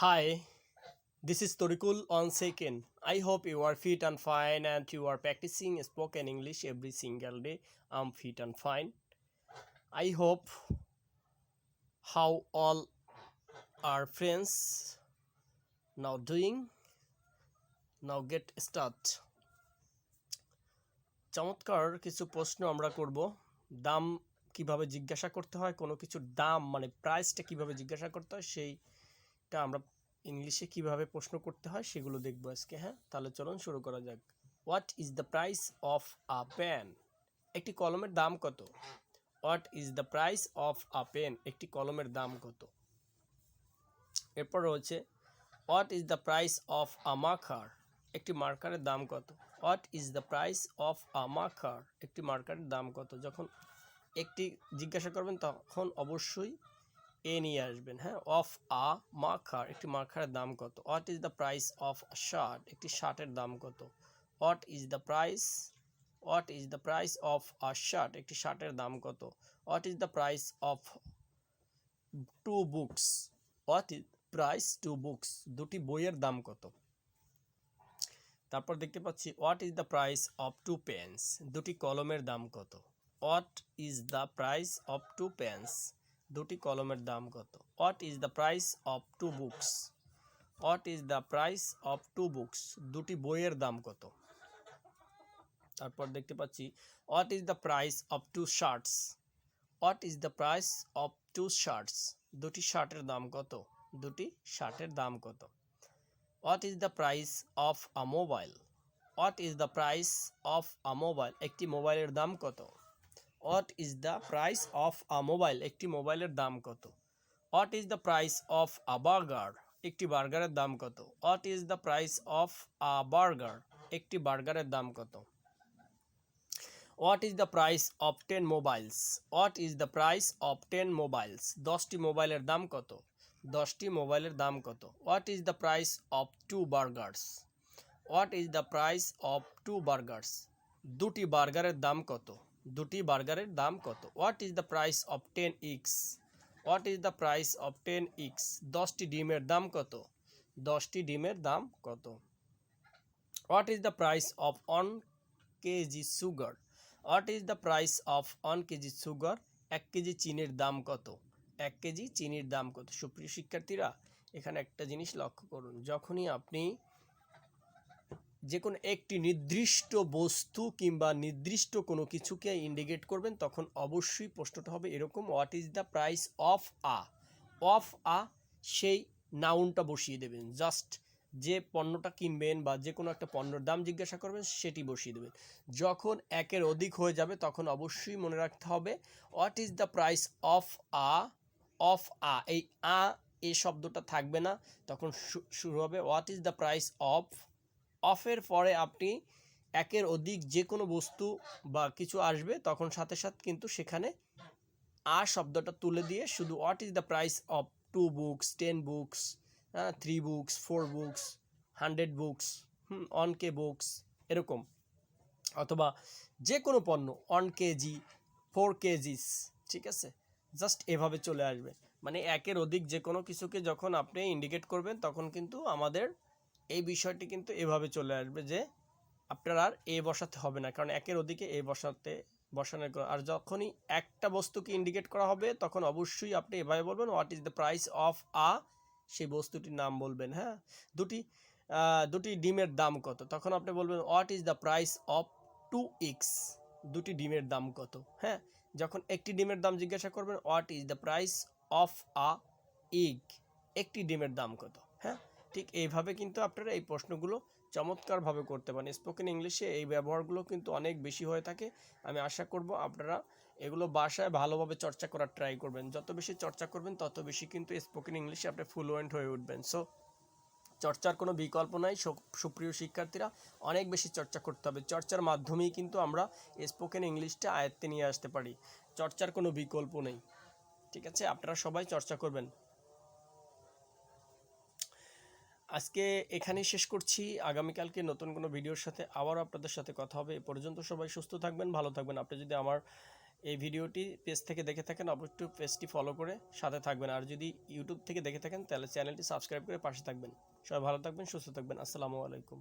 Hi, this is Torikul on second. I hope you are fit and fine and you are practicing spoken English every single day. I'm fit and fine. I hope how all our friends now doing. Now get start. চমৎকার কিছু প্রশ্ন আমরা করব। দাম কিভাবে জিজ্ঞাসা করতে হয়, কোনো কিছুর দাম মানে প্রাইসটা কিভাবে জিজ্ঞাসা করতে হয় সেইটা আমরা ইংলিশে কিভাবে প্রশ্ন করতে হয় সেগুলো দেখব আজকে। হ্যাঁ, তাহলে চলুন শুরু করা যাক। What is the price of a pen? একটি কলমের দাম কত? What is the price of a pen? একটি কলমের দাম কত? এরপর রয়েছে what is the price of a marker? একটি মার্কারের দাম কত? What is the price of a marker? একটি মার্কারের দাম কত? যখন একটি জিজ্ঞাসা করবেন তখন অবশ্যই এ নিয়ে আসবেন। হ্যাঁ, অফ আ মার্কার, একটি মার্কারের দাম কত? What is the price of a shirt? একটি শার্টের দাম কত? What is the price of a shirt? একটি শার্টের দাম কত? What is the price of two books? What is price two books? দুটি বইয়ের দাম কত? তারপর দেখতে পাচ্ছি what is the price of two pens? দুটি কলমের দাম কত? What is the price of two pens? দুটি কলমের দাম কত? What is the price of two books? What is the price of two books? দুটি বইয়ের দাম কত? তারপর দেখতে পাচ্ছি what is the price of two shirts? What is the price of two shirts? দুটি শার্টের দাম কত? দুটি শার্টের দাম কত? What is the price of a mobile? What is the price of a mobile? একটি মোবাইলের দাম কত? What is the price of a mobile? একটি মোবাইলের দাম কত? What is the price of a burger? একটি বার্গারের দাম কত? What is the price of a burger? একটি বার্গারের দাম কত? What is the price of 10 mobiles? What is the price of 10 mobiles? 10টি মোবাইলের দাম কত? 10টি মোবাইলের দাম কত? What is the price of 2 burghers? What is the price of 2 burghers? দুটি বার্গারের দাম কত? দুটি বার্গারের দাম কত? What is the price of 10 eggs? What is the price of 10 eggs? 10টি ডিমের দাম কত? 10টি ডিমের দাম কত? What is the price of 1 KG sugar? What is the price of 1 KG sugar? 1 KG চিনির দাম কত? 1 কেজি চিনির দাম কত? সুপ্রিয় শিক্ষার্থীরা, এখানে একটা জিনিস লক্ষ্য করুন, যখনই আপনি যে কোনো একটি নির্দিষ্ট বস্তু কিংবা নির্দিষ্ট কোনো কিছুকে ইন্ডিকেট করবেন তখন অবশ্যই প্রশ্নটা হবে এরকম, what is the price of a? Of আ সেই নাউনটা বসিয়ে দেবেন। জাস্ট যে পণ্যটা কিনবেন বা যে কোনো একটা পণ্যের দাম জিজ্ঞাসা করবেন সেটি বসিয়ে দেবেন। যখন একের অধিক হয়ে যাবে তখন অবশ্যই মনে রাখতে হবে what is the price of a. Of a, এই আ এই শব্দটা থাকবে না, তখন শুরু হবে what is the price of. অফের পরে আপনি একের অধিক যে কোনো বস্তু বা কিছু আসবে তখন সাথে সাথে কিন্তু সেখানে আ শব্দটা তুলে দিয়ে শুধু what is the price of 2 books, 10 books, 3 books, 4 books, 100 books, 1K books, এরকম। অথবা যে কোনো পণ্য 1 কেজি, 4 কেজিস, ঠিক আছে, জাস্ট এভাবে চলে আসবে। মানে একের অধিক যে কোনো কিছুকে যখন আপনি ইন্ডিকেট করবেন তখন কিন্তু আমাদের এই বিষয়টি কিন্তু এভাবে চলে আসবে যে আপনার আর এ বসাতে হবে না, কারণ একের অধিকে এ বসানোর। আর যখনই একটা বস্তুকে ইন্ডিকেট করা হবে তখন অবশ্যই আপনি এভাবে বলবেন what is the price of আ, সেই বস্তুটির নাম বলবেন। হ্যাঁ, দুটি ডিমের দাম কত? তখন আপনি বলবেন what is the price of 2 eggs? দুটি ডিমের দাম কত? হ্যাঁ, যখন একটি ডিমের দাম জিজ্ঞাসা করবেন what is the price of a egg? একটি ডিমের দাম কত? হ্যাঁ, ঠিক এইভাবে কিন্তু আপনারা এই প্রশ্নগুলো চমৎকারভাবে করতে পারেন। স্পোকেন ইংলিশে এই ব্যবহারগুলো কিন্তু অনেক বেশি হয়ে থাকে। আমি আশা করব আপনারা এগুলো বাসায় ভালোভাবে চর্চা করার ট্রাই করবেন। যত বেশি চর্চা করবেন তত বেশি কিন্তু স্পোকেন ইংলিশে আপনি ফ্লুয়েন্ট হয়ে উঠবেন। সো চর্চার কোনো বিকল্প নাই সুপ্রিয় শিক্ষার্থীরা, অনেক বেশি চর্চা করতে হবে। চর্চার মাধ্যমেই কিন্তু আমরা স্পোকেন ইংলিশটা আয়ত্তে নিয়ে আসতে পারি। চর্চার কোনো বিকল্প নেই, ঠিক আছে? আপনারা সবাই চর্চা করবেন। আজকে এখানেই শেষ করছি। আগামীকালকে নতুন কোনো ভিডিওর সাথে আবারও আপনাদের সাথে কথা হবে। এ পর্যন্ত সবাই সুস্থ থাকবেন, ভালো থাকবেন। আপনি যদি আমার এই ভিডিওটি পেজ থেকে দেখে থাকেন অবশ্যই পেজটি ফলো করে সাথে থাকবেন, আর যদি ইউটিউব থেকে দেখে থাকেন তাহলে চ্যানেলটি সাবস্ক্রাইব করে পাশে থাকবেন। সবাই ভালো থাকবেন, সুস্থ থাকবেন। আসসালামু আলাইকুম।